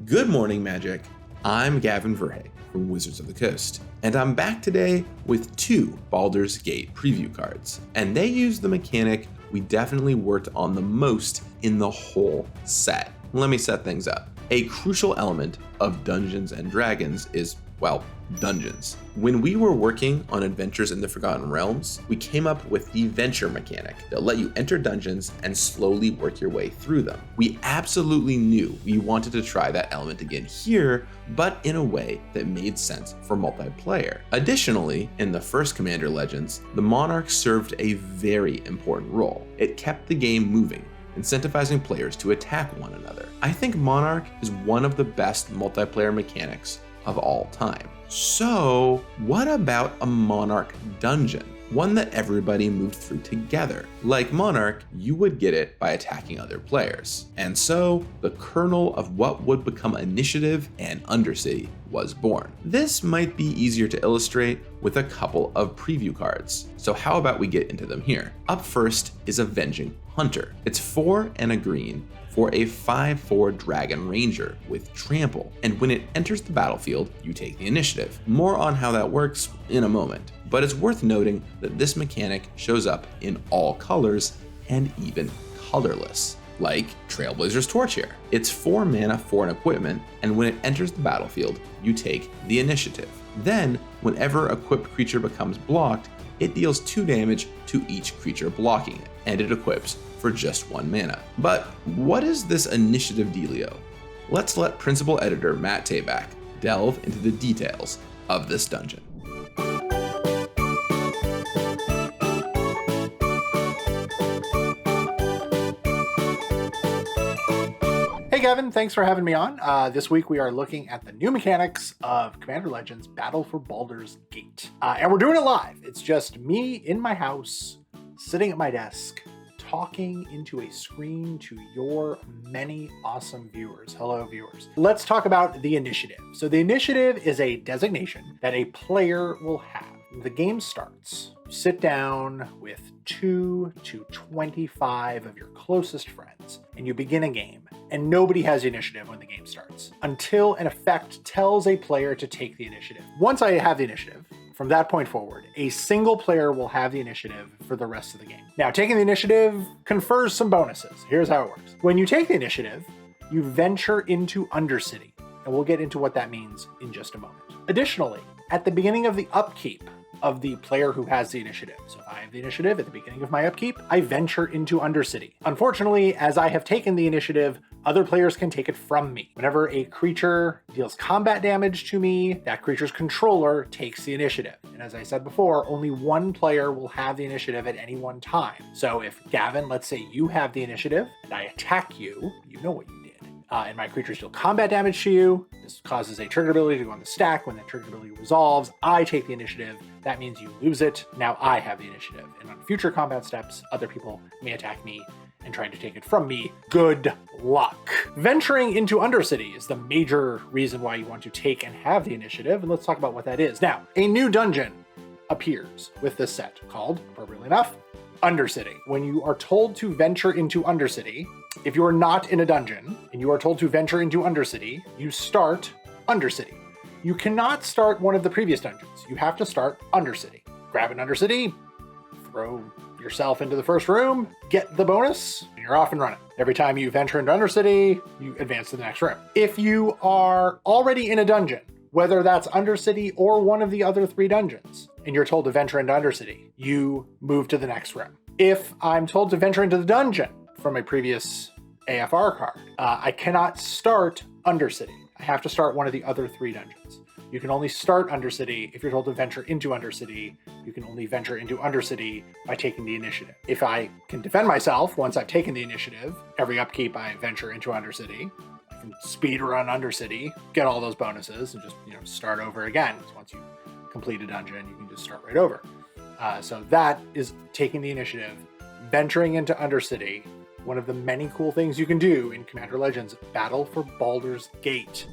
Good morning, Magic. I'm Gavin Verhey from Wizards of the Coast, and I'm back today with 2 Baldur's Gate preview cards, and they use the mechanic we definitely worked on the most in the whole set. Let me set things up. A crucial element of Dungeons & Dragons is, well, dungeons. When we were working on Adventures in the Forgotten Realms, we came up with the venture mechanic that let you enter dungeons and slowly work your way through them. We absolutely knew we wanted to try that element again here, but in a way that made sense for multiplayer. Additionally, in the first Commander Legends, the Monarch served a very important role. It kept the game moving, incentivizing players to attack one another. I think Monarch is one of the best multiplayer mechanics of all time. So what about a Monarch dungeon? One that everybody moved through together. Like Monarch, you would get it by attacking other players. And so the kernel of what would become Initiative and Undercity was born. This might be easier to illustrate with a couple of preview cards. So how about we get into them here? Up first is Avenging Hunter. It's 4 and a green for a 5/4 Dragon Ranger with Trample, and when it enters the battlefield, you take the initiative. More on how that works in a moment, but it's worth noting that this mechanic shows up in all colors and even colorless, like Trailblazer's Torch here. It's 4 mana for an equipment, and when it enters the battlefield, you take the initiative. Then, whenever a equipped creature becomes blocked, it deals 2 damage to each creature blocking it, and it equips for just 1 mana. But what is this initiative dealio? Let's let Principal Editor Matt Tabak delve into the details of this dungeon. Hey Gavin, thanks for having me on. This week we are looking at the new mechanics of Commander Legends Battle for Baldur's Gate. And we're doing it live. It's just me in my house, sitting at my desk, talking into a screen to your many awesome viewers. Hello, viewers. Let's talk about the initiative. So the initiative is a designation that a player will have. The game starts. Sit down with 2 to 25 of your closest friends, and you begin a game, and nobody has the initiative when the game starts, until an effect tells a player to take the initiative. Once I have the initiative, from that point forward, a single player will have the initiative for the rest of the game. Now, taking the initiative confers some bonuses. Here's how it works. When you take the initiative, you venture into Undercity, and we'll get into what that means in just a moment. Additionally, at the beginning of the upkeep of the player who has the initiative. So if I have the initiative at the beginning of my upkeep, I venture into Undercity. Unfortunately, as I have taken the initiative, other players can take it from me. Whenever a creature deals combat damage to me, that creature's controller takes the initiative. And as I said before, only 1 player will have the initiative at any one time. So if Gavin, let's say you have the initiative and I attack you, you know what you did. And my creatures deal combat damage to you. This causes a trigger ability to go on the stack. When that trigger ability resolves, I take the initiative. That means you lose it. Now I have the initiative. And on future combat steps, other people may attack me and try to take it from me. Good luck. Venturing into Undercity is the major reason why you want to take and have the initiative. And let's talk about what that is. Now, a new dungeon appears with this set called, appropriately enough, Undercity. When you are told to venture into Undercity, if you are not in a dungeon and you are told to venture into Undercity, you start Undercity. You cannot start one of the previous dungeons. You have to start Undercity. Grab an Undercity, throw yourself into the first room, get the bonus, and you're off and running. Every time you venture into Undercity, you advance to the next room. If you are already in a dungeon, whether that's Undercity or one of the other 3 dungeons, and you're told to venture into Undercity, you move to the next room. If I'm told to venture into the dungeon from a previous AFR card, I cannot start Undercity. I have to start one of the other 3 dungeons. You can only start Undercity if you're told to venture into Undercity. You can only venture into Undercity by taking the initiative. If I can defend myself once I've taken the initiative, every upkeep I venture into Undercity. I can speed run Undercity, get all those bonuses, and just start over again. So once you complete a dungeon, you can just start right over. So that is taking the initiative, venturing into Undercity, one of the many cool things you can do in Commander Legends Battle for Baldur's Gate.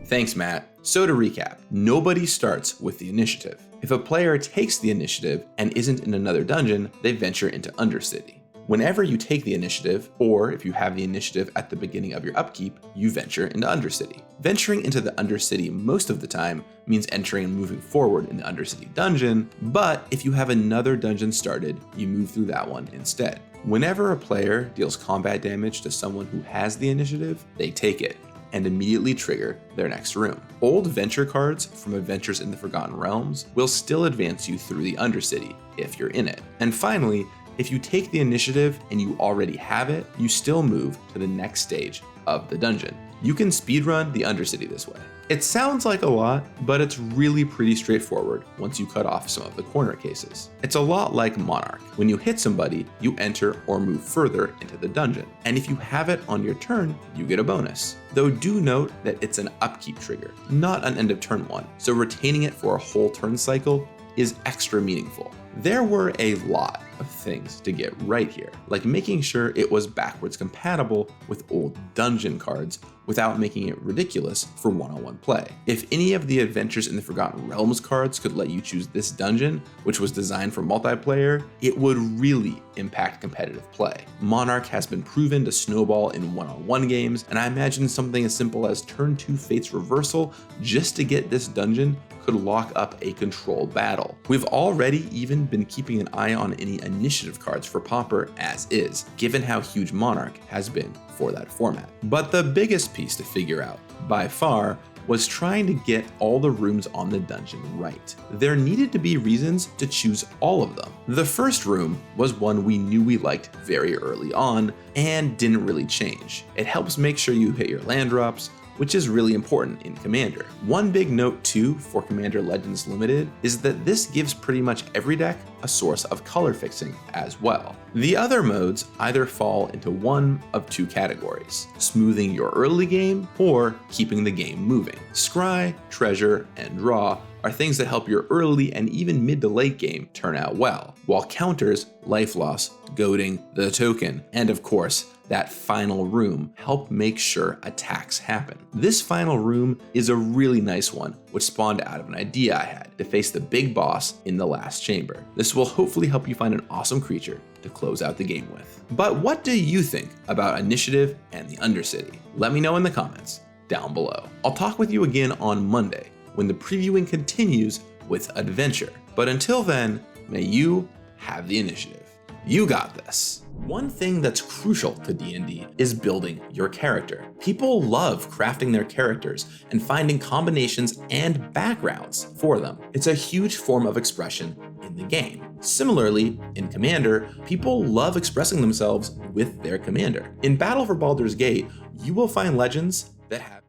Thanks, Matt. So to recap, nobody starts with the initiative. If a player takes the initiative and isn't in another dungeon, they venture into Undercity. Whenever you take the initiative, or if you have the initiative at the beginning of your upkeep, you venture into Undercity. Venturing into the Undercity most of the time means entering and moving forward in the Undercity dungeon, but if you have another dungeon started, you move through that one instead. Whenever a player deals combat damage to someone who has the initiative, they take it and immediately trigger their next room. Old venture cards from Adventures in the Forgotten Realms will still advance you through the Undercity if you're in it. And finally, if you take the initiative and you already have it, you still move to the next stage of the dungeon. You can speedrun the Undercity this way. It sounds like a lot, but it's really pretty straightforward once you cut off some of the corner cases. It's a lot like Monarch. When you hit somebody, you enter or move further into the dungeon. And if you have it on your turn, you get a bonus. Though do note that it's an upkeep trigger, not an end of turn one, so retaining it for a whole turn cycle is extra meaningful. There were a lot of things to get right here, like making sure it was backwards compatible with old dungeon cards without making it ridiculous for one-on-one play. If any of the Adventures in the Forgotten Realms cards could let you choose this dungeon, which was designed for multiplayer, it would really impact competitive play. Monarch has been proven to snowball in one-on-one games, and I imagine something as simple as turn 2 Fate's Reversal just to get this dungeon could lock up a controlled battle. We've already even been keeping an eye on any initiative cards for Pauper as is, given how huge Monarch has been for that format. But the biggest piece to figure out, by far, was trying to get all the rooms on the dungeon right. There needed to be reasons to choose all of them. The first room was one we knew we liked very early on and didn't really change. It helps make sure you hit your land drops, which is really important in Commander. One big note too for Commander Legends Limited is that this gives pretty much every deck a source of color fixing as well. The other modes either fall into one of two categories: smoothing your early game or keeping the game moving. Scry, Treasure, and Draw are things that help your early and even mid to late game turn out well, while counters, Life Loss, Goading, the Token, and of course, that final room help make sure attacks happen. This final room is a really nice one, which spawned out of an idea I had to face the big boss in the last chamber. This will hopefully help you find an awesome creature to close out the game with. But what do you think about Initiative and the Undercity? Let me know in the comments down below. I'll talk with you again on Monday when the previewing continues with Adventure. But until then, may you have the initiative. You got this. One thing that's crucial to D&D is building your character. People love crafting their characters and finding combinations and backgrounds for them. It's a huge form of expression in the game. Similarly, in Commander, people love expressing themselves with their commander. In Battle for Baldur's Gate, you will find legends that have